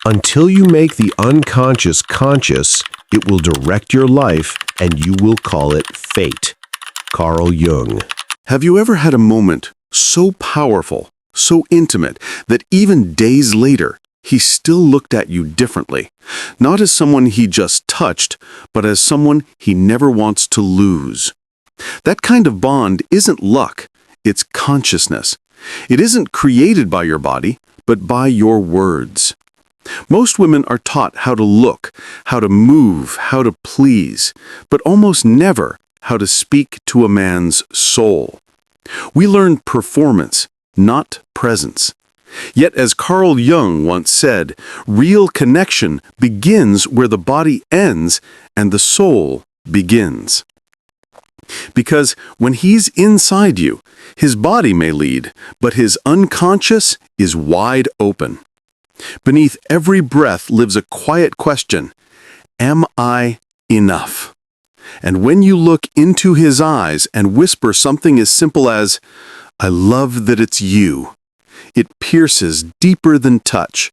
Until you make the unconscious conscious, it will direct your life and you will call it fate. Carl Jung. Have you ever had a moment so powerful, so intimate, that even days later, he still looked at you differently? Not as someone he just touched, but as someone he never wants to lose. That kind of bond isn't luck, it's consciousness. It isn't created by your body, but by your words. Most women are taught how to look, how to move, how to please, but almost never how to speak to a man's soul. We learn performance, not presence. Yet, as Carl Jung once said, real connection begins where the body ends and the soul begins. Because when he's inside you, his body may lead, but his unconscious is wide open. Beneath every breath lives a quiet question: am I enough? And when you look into his eyes and whisper something as simple as, "I love that it's you," it pierces deeper than touch.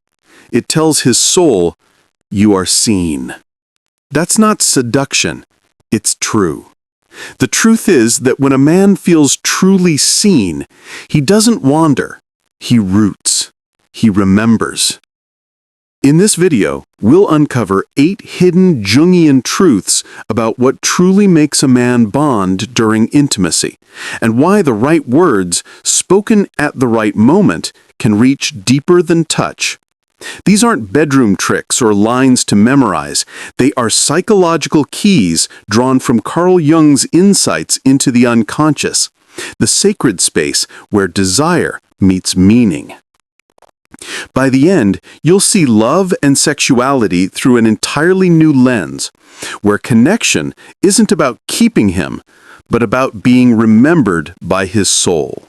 It tells his soul, you are seen. That's not seduction, it's true. The truth is that when a man feels truly seen, he doesn't wander, he roots, he remembers. In this video, we'll uncover 8 hidden Jungian truths about what truly makes a man bond during intimacy, and why the right words, spoken at the right moment, can reach deeper than touch. These aren't bedroom tricks or lines to memorize. They are psychological keys drawn from Carl Jung's insights into the unconscious, the sacred space where desire meets meaning. By the end, you'll see love and sexuality through an entirely new lens, where connection isn't about keeping him, but about being remembered by his soul.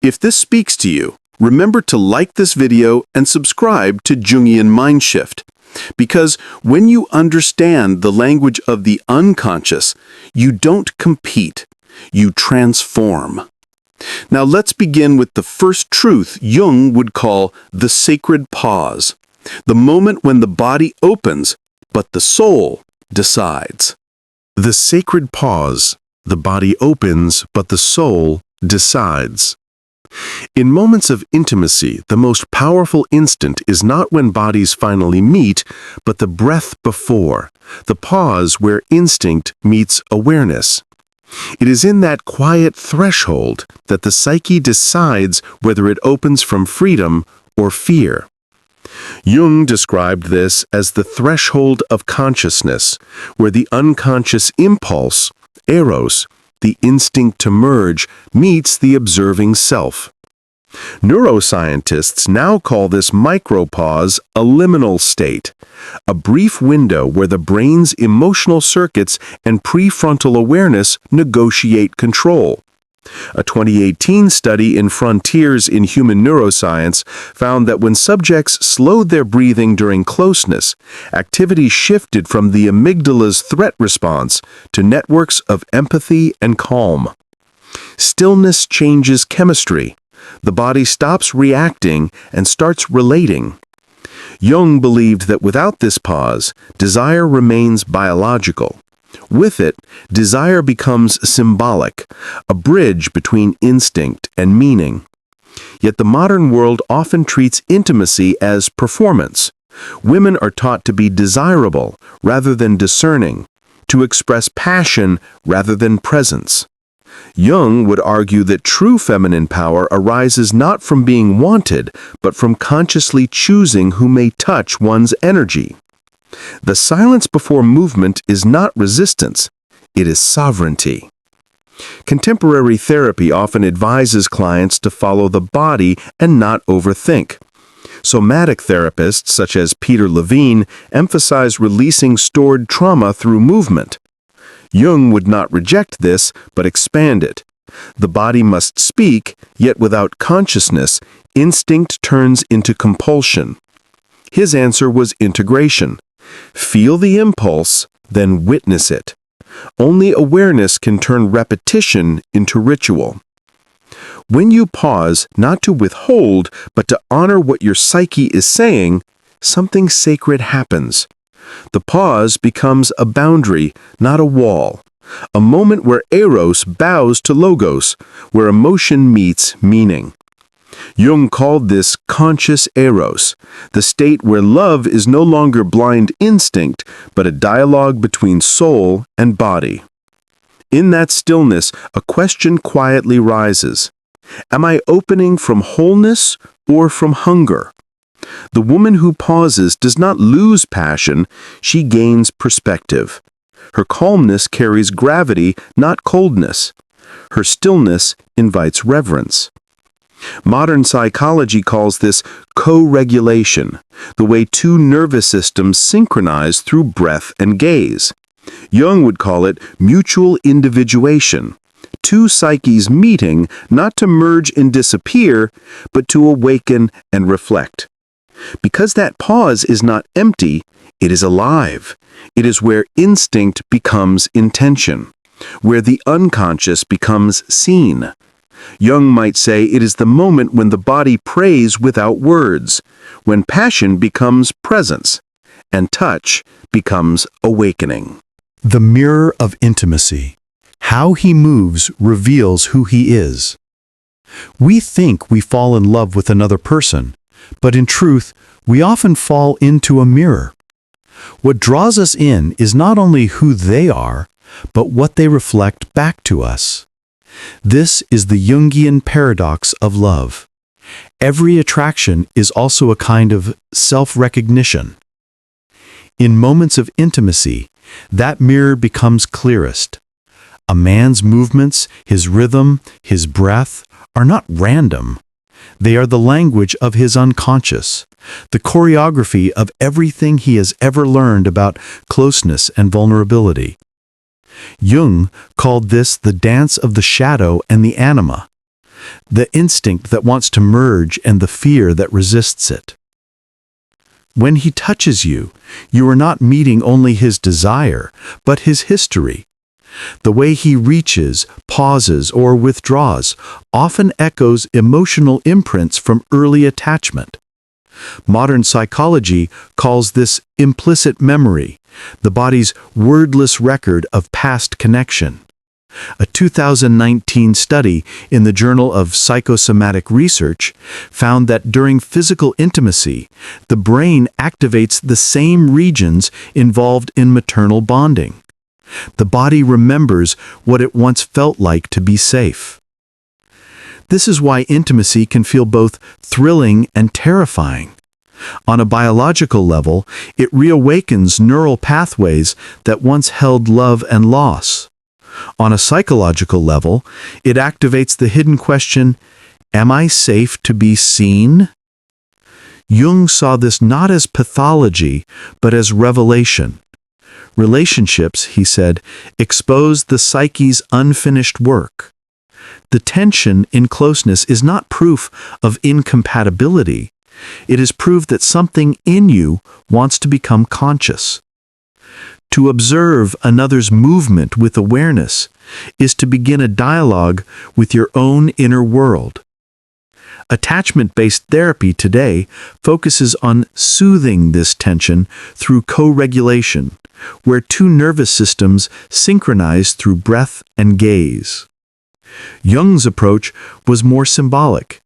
If this speaks to you, remember to like this video and subscribe to Jungian Mindshift, because when you understand the language of the unconscious, you don't compete, you transform. Now let's begin with the first truth Jung would call the sacred pause, the moment when the body opens, but the soul decides. The sacred pause. The body opens, but the soul decides. In moments of intimacy, the most powerful instant is not when bodies finally meet, but the breath before, the pause where instinct meets awareness. It is in that quiet threshold that the psyche decides whether it opens from freedom or fear. Jung described this as the threshold of consciousness, where the unconscious impulse, eros, the instinct to merge, meets the observing self. Neuroscientists now call this micropause a liminal state, a brief window where the brain's emotional circuits and prefrontal awareness negotiate control. A 2018 study in Frontiers in Human Neuroscience found that when subjects slowed their breathing during closeness, activity shifted from the amygdala's threat response to networks of empathy and calm. Stillness changes chemistry. The body stops reacting and starts relating. Jung believed that without this pause, desire remains biological. With it, desire becomes symbolic, a bridge between instinct and meaning. Yet the modern world often treats intimacy as performance. Women are taught to be desirable rather than discerning, to express passion rather than presence. Jung would argue that true feminine power arises not from being wanted, but from consciously choosing who may touch one's energy. The silence before movement is not resistance, it is sovereignty. Contemporary therapy often advises clients to follow the body and not overthink. Somatic therapists, such as Peter Levine, emphasize releasing stored trauma through movement. Jung would not reject this, but expand it. The body must speak, yet without consciousness, instinct turns into compulsion. His answer was integration. Feel the impulse, then witness it. Only awareness can turn repetition into ritual. When you pause, not to withhold, but to honor what your psyche is saying, something sacred happens. The pause becomes a boundary, not a wall. A moment where eros bows to logos, where emotion meets meaning. Jung called this conscious eros, the state where love is no longer blind instinct, but a dialogue between soul and body. In that stillness, a question quietly rises. Am I opening from wholeness or from hunger? The woman who pauses does not lose passion, she gains perspective. Her calmness carries gravity, not coldness. Her stillness invites reverence. Modern psychology calls this co-regulation, the way two nervous systems synchronize through breath and gaze. Jung would call it mutual individuation, two psyches meeting not to merge and disappear, but to awaken and reflect. Because that pause is not empty, it is alive. It is where instinct becomes intention, where the unconscious becomes seen. Jung might say it is the moment when the body prays without words, when passion becomes presence, and touch becomes awakening. The mirror of intimacy. How he moves reveals who he is. We think we fall in love with another person, but in truth, we often fall into a mirror. What draws us in is not only who they are, but what they reflect back to us. This is the Jungian paradox of love. Every attraction is also a kind of self-recognition. In moments of intimacy, that mirror becomes clearest. A man's movements, his rhythm, his breath are not random. They are the language of his unconscious, the choreography of everything he has ever learned about closeness and vulnerability. Jung called this the dance of the shadow and the anima, the instinct that wants to merge and the fear that resists it. When he touches you, you are not meeting only his desire, but his history. The way he reaches, pauses, or withdraws often echoes emotional imprints from early attachment. Modern psychology calls this implicit memory, the body's wordless record of past connection. A 2019 study in the Journal of Psychosomatic Research found that during physical intimacy, the brain activates the same regions involved in maternal bonding. The body remembers what it once felt like to be safe. This is why intimacy can feel both thrilling and terrifying. On a biological level, it reawakens neural pathways that once held love and loss. On a psychological level, it activates the hidden question, am I safe to be seen? Jung saw this not as pathology, but as revelation. Relationships, he said, expose the psyche's unfinished work. The tension in closeness is not proof of incompatibility. It is proof that something in you wants to become conscious. To observe another's movement with awareness is to begin a dialogue with your own inner world. Attachment-based therapy today focuses on soothing this tension through co-regulation, where two nervous systems synchronize through breath and gaze. Jung's approach was more symbolic.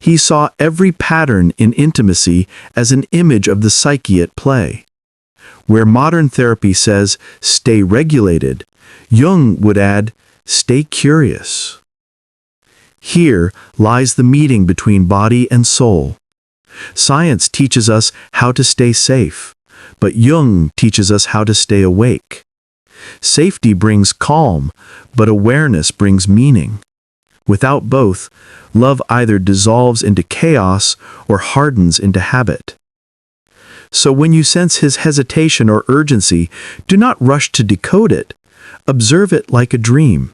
He saw every pattern in intimacy as an image of the psyche at play. Where modern therapy says, stay regulated, Jung would add, stay curious. Here lies the meeting between body and soul. Science teaches us how to stay safe, but Jung teaches us how to stay awake. Safety brings calm, but awareness brings meaning. Without both, love either dissolves into chaos or hardens into habit. So when you sense his hesitation or urgency, do not rush to decode it. Observe it like a dream.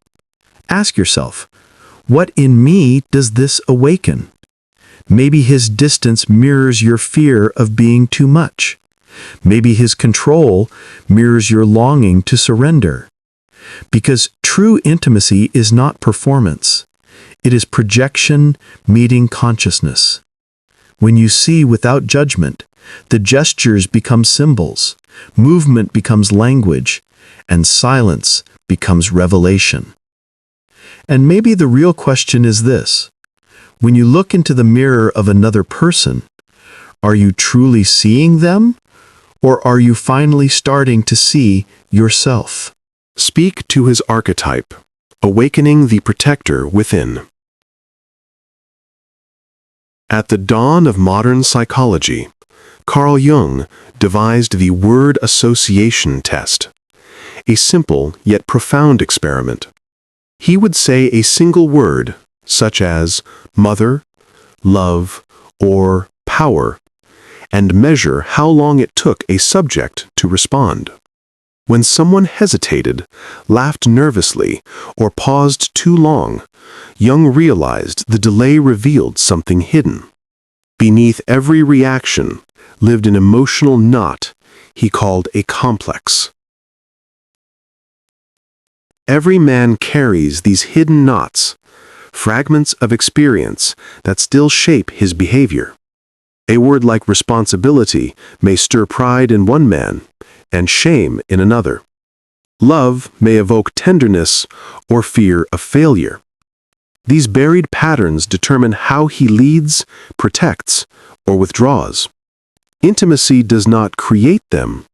Ask yourself, what in me does this awaken? Maybe his distance mirrors your fear of being too much. Maybe his control mirrors your longing to surrender. Because true intimacy is not performance. It is projection meeting consciousness. When you see without judgment, the gestures become symbols, movement becomes language, and silence becomes revelation. And maybe the real question is this: when you look into the mirror of another person, are you truly seeing them, or are you finally starting to see yourself? Speak to his archetype, awakening the protector within. At the dawn of modern psychology, Carl Jung devised the word association test, a simple yet profound experiment. He would say a single word, such as mother, love, or power, and measure how long it took a subject to respond. When someone hesitated, laughed nervously, or paused too long, Jung realized the delay revealed something hidden. Beneath every reaction lived an emotional knot he called a complex. Every man carries these hidden knots, fragments of experience that still shape his behavior. A word like responsibility may stir pride in one man and shame in another. Love may evoke tenderness or fear of failure. These buried patterns determine how he leads, protects, or withdraws. Intimacy does not create them,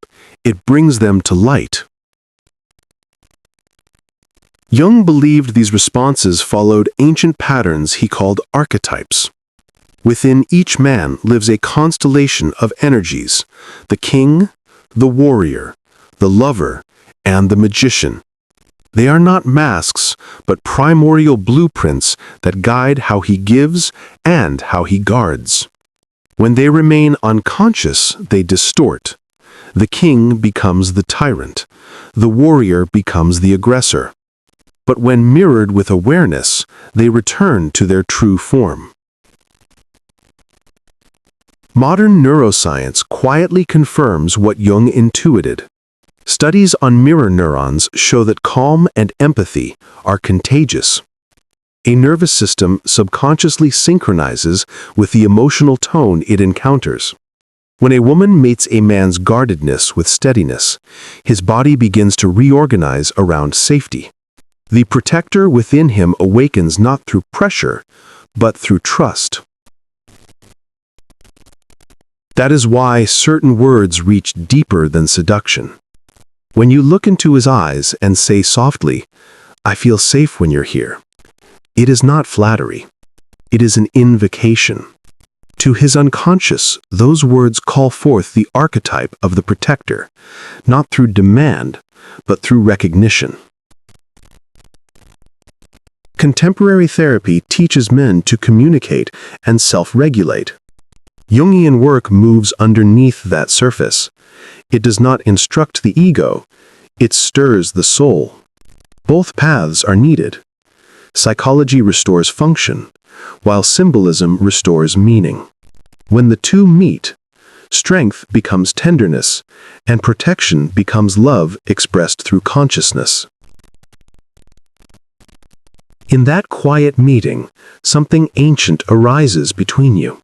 it brings them to light. Jung believed these responses followed ancient patterns he called archetypes. Within each man lives a constellation of energies: the king, the warrior, the lover, and the magician. They are not masks, but primordial blueprints that guide how he gives and how he guards. When they remain unconscious, they distort. The king becomes the tyrant. The warrior becomes the aggressor. But when mirrored with awareness, they return to their true form. Modern neuroscience quietly confirms what Jung intuited. Studies on mirror neurons show that calm and empathy are contagious. A nervous system subconsciously synchronizes with the emotional tone it encounters. When a woman mates a man's guardedness with steadiness, his body begins to reorganize around safety. The protector within him awakens not through pressure, but through trust. That is why certain words reach deeper than seduction. When you look into his eyes and say softly, "I feel safe when you're here," it is not flattery. It is an invocation. To his unconscious, those words call forth the archetype of the protector, not through demand, but through recognition. Contemporary therapy teaches men to communicate and self-regulate. Jungian work moves underneath that surface. It does not instruct the ego, it stirs the soul. Both paths are needed. Psychology restores function, while symbolism restores meaning. When the two meet, strength becomes tenderness, and protection becomes love expressed through consciousness. In that quiet meeting, something ancient arises between you.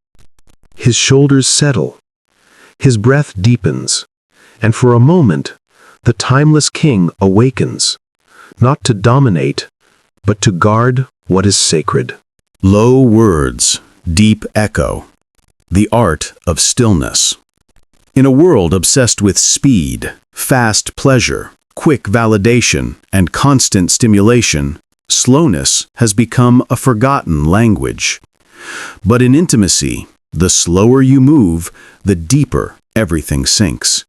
His shoulders settle, his breath deepens, and for a moment, the timeless king awakens, not to dominate, but to guard what is sacred. Low words, deep echo. The art of stillness. In a world obsessed with speed, fast pleasure, quick validation, and constant stimulation, slowness has become a forgotten language. But in intimacy, the slower you move, the deeper everything sinks.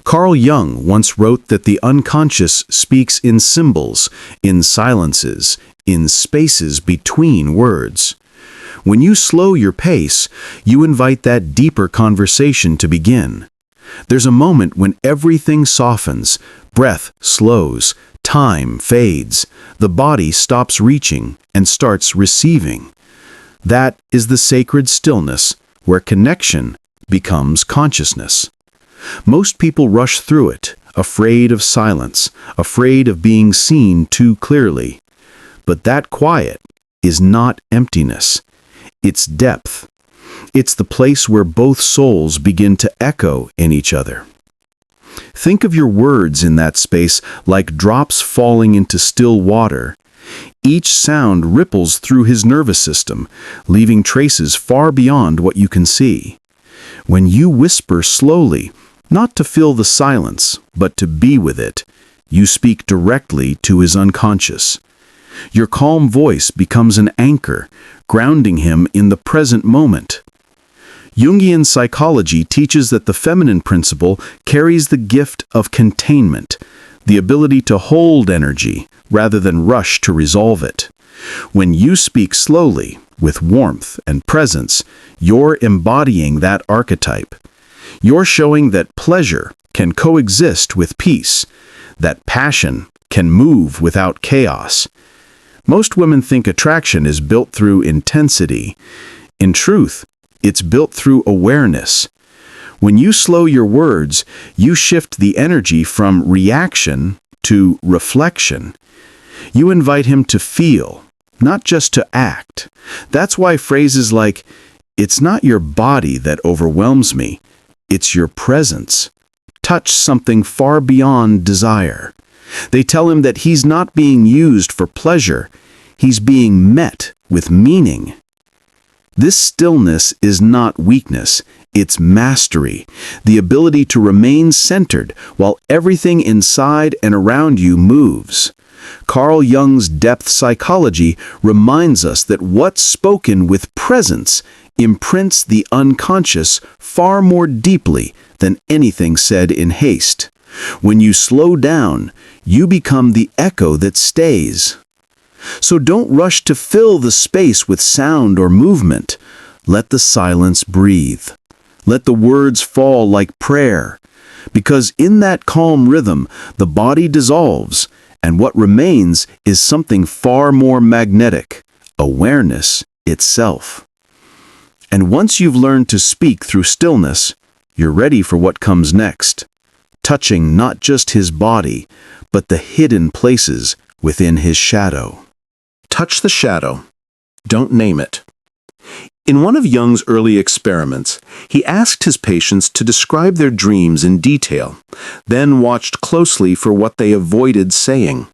Carl Jung once wrote that the unconscious speaks in symbols, in silences, in spaces between words. When you slow your pace, you invite that deeper conversation to begin. There's a moment when everything softens, breath slows, time fades, the body stops reaching and starts receiving. That is the sacred stillness where connection becomes consciousness. Most people rush through it, afraid of silence, afraid of being seen too clearly. But that quiet is not emptiness, it's depth. It's the place where both souls begin to echo in each other. Think of your words in that space like drops falling into still water. Each sound ripples through his nervous system, leaving traces far beyond what you can see. When you whisper slowly, not to fill the silence, but to be with it, you speak directly to his unconscious. Your calm voice becomes an anchor, grounding him in the present moment. Jungian psychology teaches that the feminine principle carries the gift of containment, the ability to hold energy rather than rush to resolve it. When you speak slowly, with warmth and presence, you're embodying that archetype. You're showing that pleasure can coexist with peace, that passion can move without chaos. Most women think attraction is built through intensity. In truth, it's built through awareness. When you slow your words, you shift the energy from reaction to reflection. You invite him to feel, not just to act. That's why phrases like, "It's not your body that overwhelms me, it's your presence," touch something far beyond desire. They tell him that he's not being used for pleasure, he's being met with meaning. This stillness is not weakness, it's mastery, the ability to remain centered while everything inside and around you moves. Carl Jung's depth psychology reminds us that what's spoken with presence imprints the unconscious far more deeply than anything said in haste. When you slow down, you become the echo that stays. So don't rush to fill the space with sound or movement. Let the silence breathe. Let the words fall like prayer. Because in that calm rhythm, the body dissolves, and what remains is something far more magnetic, awareness itself. And once you've learned to speak through stillness, you're ready for what comes next, touching not just his body, but the hidden places within his shadow. Touch the shadow. Don't name it. In one of Jung's early experiments, he asked his patients to describe their dreams in detail, then watched closely for what they avoided saying.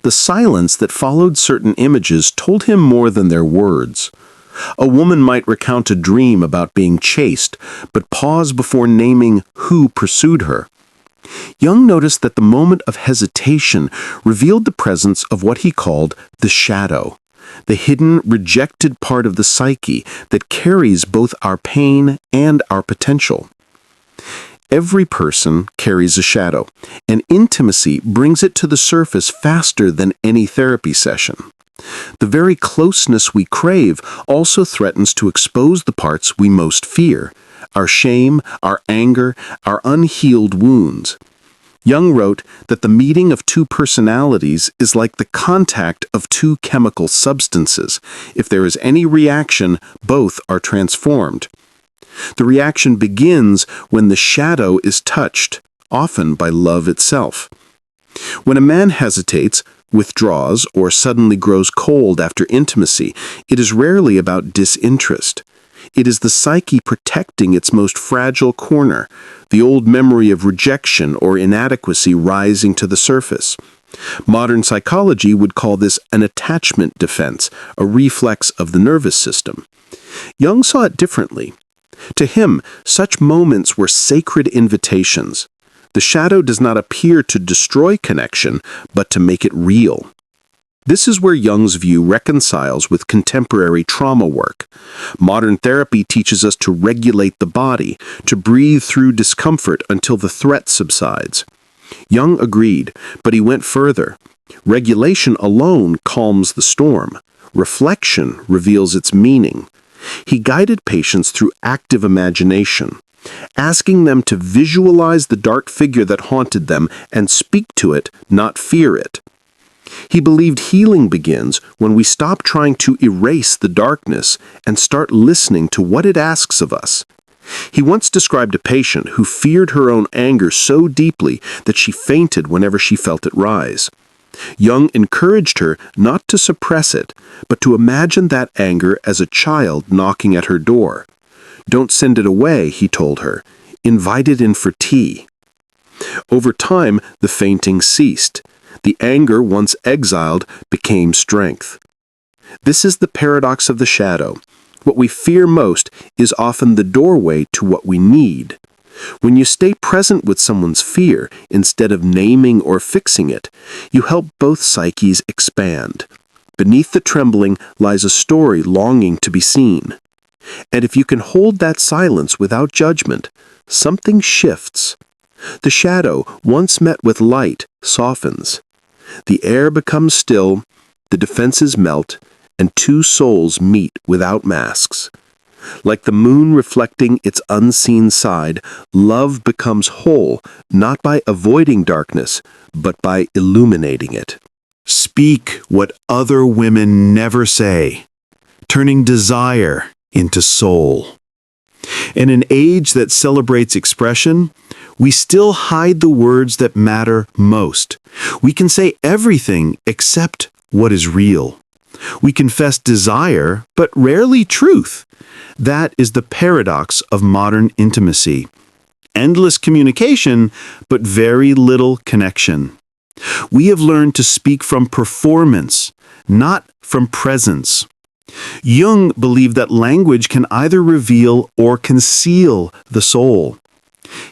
The silence that followed certain images told him more than their words. A woman might recount a dream about being chased, but pause before naming who pursued her. Jung noticed that the moment of hesitation revealed the presence of what he called the shadow, the hidden, rejected part of the psyche that carries both our pain and our potential. Every person carries a shadow, and intimacy brings it to the surface faster than any therapy session. The very closeness we crave also threatens to expose the parts we most fear, our shame, our anger, our unhealed wounds. Jung wrote that the meeting of two personalities is like the contact of two chemical substances. If there is any reaction, both are transformed. The reaction begins when the shadow is touched, often by love itself. When a man hesitates, withdraws, or suddenly grows cold after intimacy, it is rarely about disinterest. It is the psyche protecting its most fragile corner, the old memory of rejection or inadequacy rising to the surface. Modern psychology would call this an attachment defense, a reflex of the nervous system. Jung saw it differently. To him, such moments were sacred invitations. The shadow does not appear to destroy connection, but to make it real. This is where Jung's view reconciles with contemporary trauma work. Modern therapy teaches us to regulate the body, to breathe through discomfort until the threat subsides. Jung agreed, but he went further. Regulation alone calms the storm. Reflection reveals its meaning. He guided patients through active imagination, asking them to visualize the dark figure that haunted them and speak to it, not fear it. He believed healing begins when we stop trying to erase the darkness and start listening to what it asks of us. He once described a patient who feared her own anger so deeply that she fainted whenever she felt it rise. Jung encouraged her not to suppress it, but to imagine that anger as a child knocking at her door. Don't send it away, he told her. Invite it in for tea. Over time, the fainting ceased. The anger, once exiled, became strength. This is the paradox of the shadow. What we fear most is often the doorway to what we need. When you stay present with someone's fear, instead of naming or fixing it, you help both psyches expand. Beneath the trembling lies a story longing to be seen. And if you can hold that silence without judgment, something shifts. The shadow, once met with light, softens. The air becomes still, the defenses melt, and two souls meet without masks. Like the moon reflecting its unseen side, love becomes whole, not by avoiding darkness, but by illuminating it. Speak what other women never say, turning desire into soul. In an age that celebrates expression, we still hide the words that matter most. We can say everything except what is real. We confess desire, but rarely truth. That is the paradox of modern intimacy. Endless communication, but very little connection. We have learned to speak from performance, not from presence. Jung believed that language can either reveal or conceal the soul.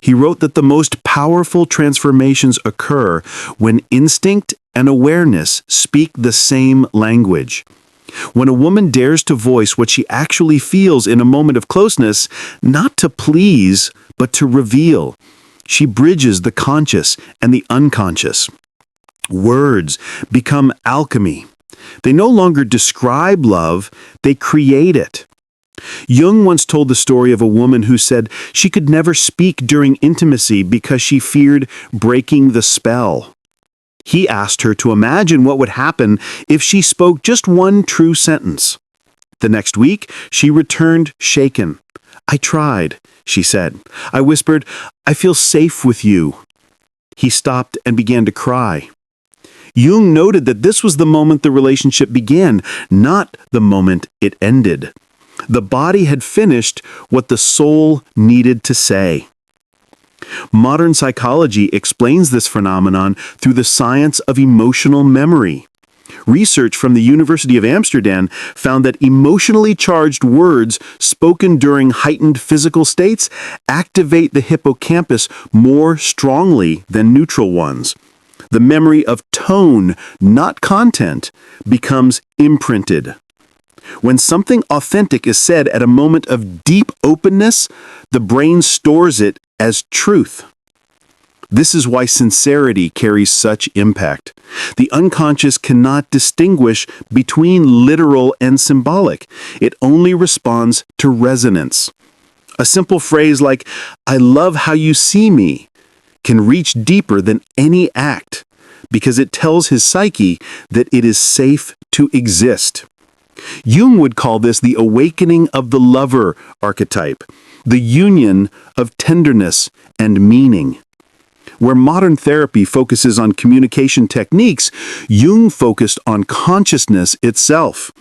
He wrote that the most powerful transformations occur when instinct and awareness speak the same language. When a woman dares to voice what she actually feels in a moment of closeness, not to please, but to reveal, she bridges the conscious and the unconscious. Words become alchemy. They no longer describe love, they create it. Jung once told the story of a woman who said she could never speak during intimacy because she feared breaking the spell. He asked her to imagine what would happen if she spoke just one true sentence. The next week, she returned shaken. "I tried," she said. "I whispered, 'I feel safe with you.'" He stopped and began to cry. Jung noted that this was the moment the relationship began, not the moment it ended. The body had finished what the soul needed to say. Modern psychology explains this phenomenon through the science of emotional memory. Research from the University of Amsterdam found that emotionally charged words spoken during heightened physical states activate the hippocampus more strongly than neutral ones. The memory of tone, not content, becomes imprinted. When something authentic is said at a moment of deep openness, the brain stores it as truth. This is why sincerity carries such impact. The unconscious cannot distinguish between literal and symbolic. It only responds to resonance. A simple phrase like, "I love how you see me," can reach deeper than any act, because it tells his psyche that it is safe to exist. Jung would call this the awakening of the lover archetype, the union of tenderness and meaning. Where modern therapy focuses on communication techniques, Jung focused on consciousness itself.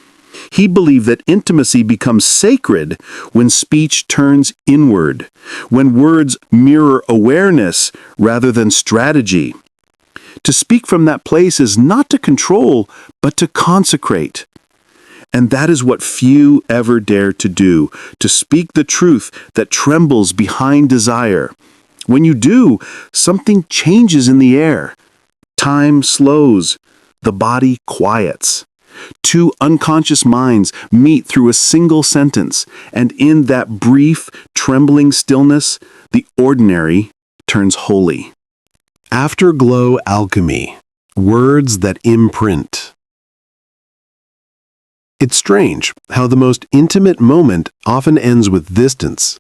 He believed that intimacy becomes sacred when speech turns inward, when words mirror awareness rather than strategy. To speak from that place is not to control, but to consecrate. And that is what few ever dare to do, to speak the truth that trembles behind desire. When you do, something changes in the air. Time slows. The body quiets. Two unconscious minds meet through a single sentence, and in that brief, trembling stillness, the ordinary turns holy. Afterglow Alchemy. Words that imprint. It's strange how the most intimate moment often ends with distance.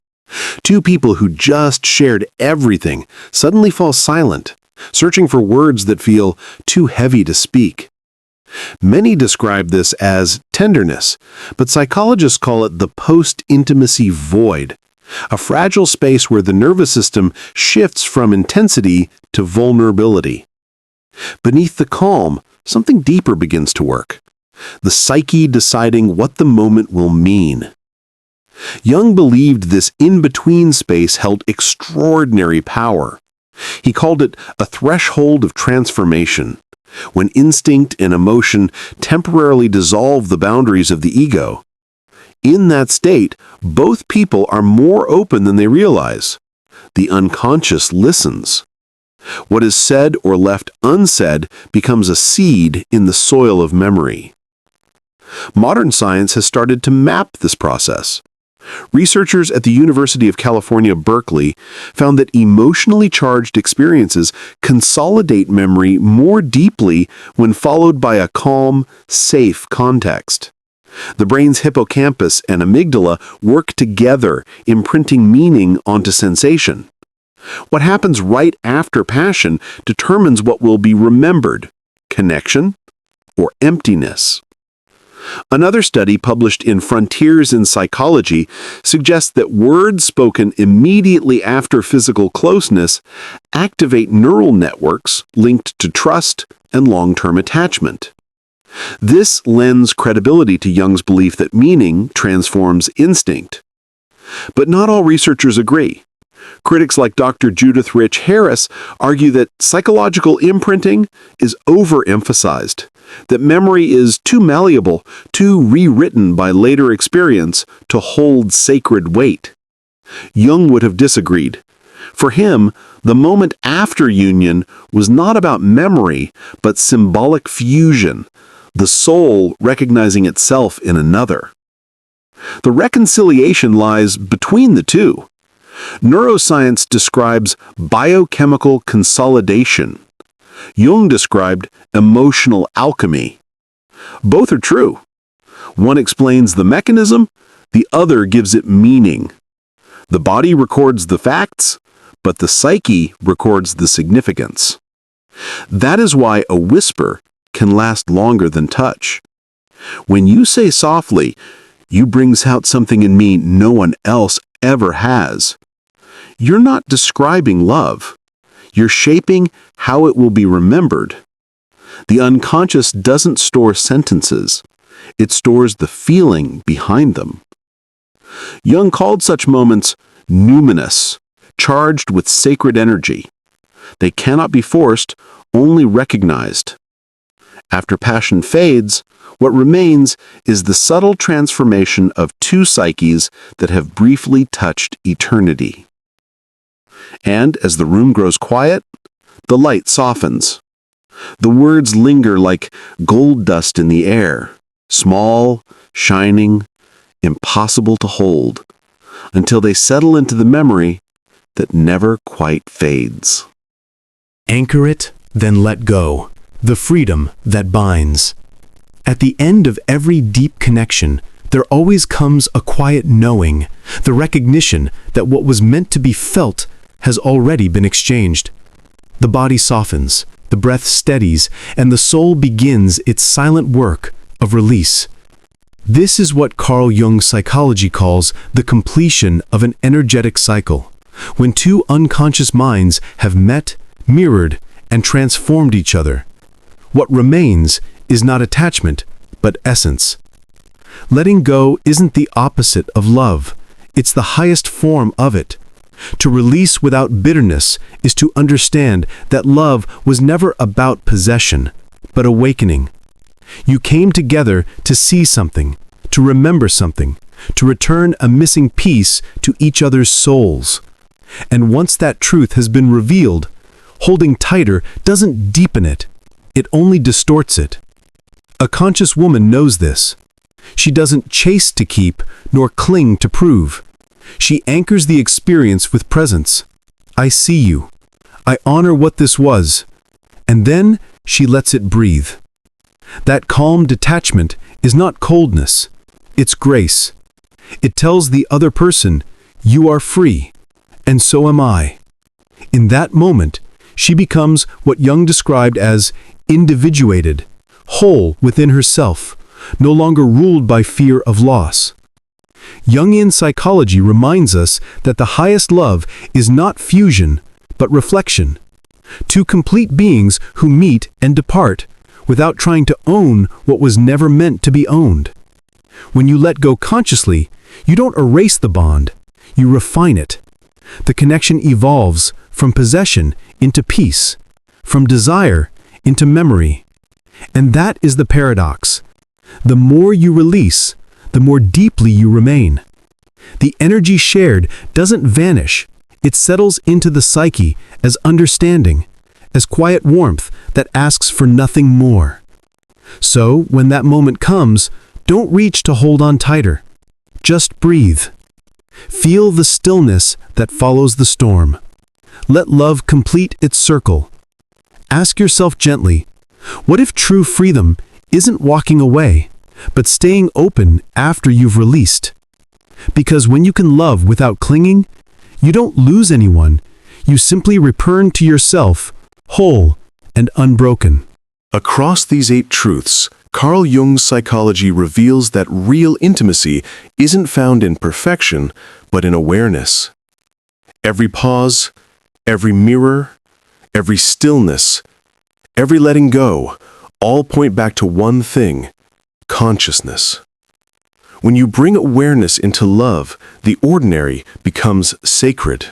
Two people who just shared everything suddenly fall silent, searching for words that feel too heavy to speak. Many describe this as tenderness, but psychologists call it the post-intimacy void, a fragile space where the nervous system shifts from intensity to vulnerability. Beneath the calm, something deeper begins to work. The psyche deciding what the moment will mean. Jung believed this in-between space held extraordinary power. He called it a threshold of transformation, when instinct and emotion temporarily dissolve the boundaries of the ego. In that state, both people are more open than they realize. The unconscious listens. What is said or left unsaid becomes a seed in the soil of memory. Modern science has started to map this process. Researchers at the University of California, Berkeley, found that emotionally charged experiences consolidate memory more deeply when followed by a calm, safe context. The brain's hippocampus and amygdala work together, imprinting meaning onto sensation. What happens right after passion determines what will be remembered: connection or emptiness. Another study published in Frontiers in Psychology suggests that words spoken immediately after physical closeness activate neural networks linked to trust and long-term attachment. This lends credibility to Jung's belief that meaning transforms instinct. But not all researchers agree. Critics like Dr. Judith Rich Harris argue that psychological imprinting is overemphasized, that memory is too malleable, too rewritten by later experience to hold sacred weight. Jung would have disagreed. For him, the moment after union was not about memory, but symbolic fusion, the soul recognizing itself in another. The reconciliation lies between the two. Neuroscience describes biochemical consolidation. Jung described emotional alchemy. Both are true. One explains the mechanism, the other gives it meaning. The body records the facts, but the psyche records the significance. That is why a whisper can last longer than touch. When you say softly, "You brings out something in me no one else ever has," you're not describing love. You're shaping how it will be remembered. The unconscious doesn't store sentences. It stores the feeling behind them. Jung called such moments numinous, charged with sacred energy. They cannot be forced, only recognized. After passion fades, what remains is the subtle transformation of two psyches that have briefly touched eternity. And as the room grows quiet, the light softens. The words linger like gold dust in the air, small, shining, impossible to hold, until they settle into the memory that never quite fades. Anchor it, then let go. The freedom that binds. At the end of every deep connection, there always comes a quiet knowing, the recognition that what was meant to be felt has already been exchanged. The body softens, the breath steadies, and the soul begins its silent work of release. This is what Carl Jung's psychology calls the completion of an energetic cycle, when two unconscious minds have met, mirrored, and transformed each other. What remains is not attachment, but essence. Letting go isn't the opposite of love. It's the highest form of it. To release without bitterness is to understand that love was never about possession, but awakening. You came together to see something, to remember something, to return a missing piece to each other's souls. And once that truth has been revealed, holding tighter doesn't deepen it, it only distorts it. A conscious woman knows this. She doesn't chase to keep, nor cling to prove. She anchors the experience with presence. I see you. I honor what this was. And then she lets it breathe. That calm detachment is not coldness. It's grace. It tells the other person, you are free, and so am I. In that moment, she becomes what Jung described as individuated, whole within herself, no longer ruled by fear of loss. Jungian psychology reminds us that the highest love is not fusion, but reflection. Two complete beings who meet and depart without trying to own what was never meant to be owned. When you let go consciously, You don't erase the bond, you refine it. The connection evolves from possession into peace, from desire into memory. And that is the paradox. The more you release, the more deeply you remain. The energy shared doesn't vanish. It settles into the psyche as understanding, as quiet warmth that asks for nothing more. So, when that moment comes, don't reach to hold on tighter. Just breathe. Feel the stillness that follows the storm. Let love complete its circle. Ask yourself gently, what if true freedom isn't walking away, but staying open after you've released? Because when you can love without clinging, you don't lose anyone. You simply return to yourself, whole and unbroken. Across these 8 truths, Carl Jung's psychology reveals that real intimacy isn't found in perfection, but in awareness. Every pause, every mirror, every stillness, every letting go, all point back to one thing: consciousness. When you bring awareness into love, the ordinary becomes sacred.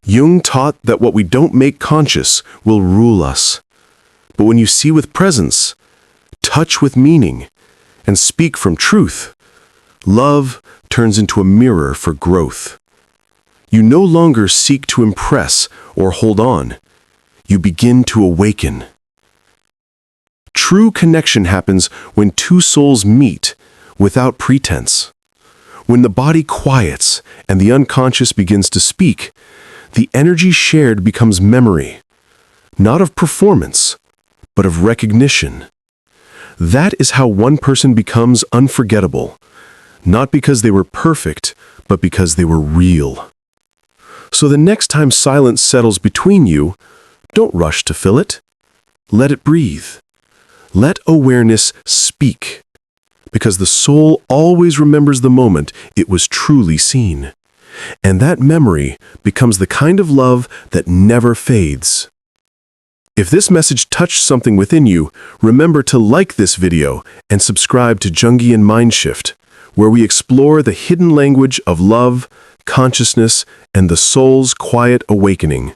Jung taught that what we don't make conscious will rule us. But when you see with presence, touch with meaning, and speak from truth, love turns into a mirror for growth. You no longer seek to impress or hold on. You begin to awaken. True connection happens when 2 souls meet without pretense. When the body quiets and the unconscious begins to speak, the energy shared becomes memory, not of performance, but of recognition. That is how one person becomes unforgettable, not because they were perfect, but because they were real. So the next time silence settles between you, don't rush to fill it. Let it breathe. Let awareness speak, because the soul always remembers the moment it was truly seen. And that memory becomes the kind of love that never fades. If this message touched something within you, remember to like this video and subscribe to Jungian Mindshift, where we explore the hidden language of love, consciousness, and the soul's quiet awakening.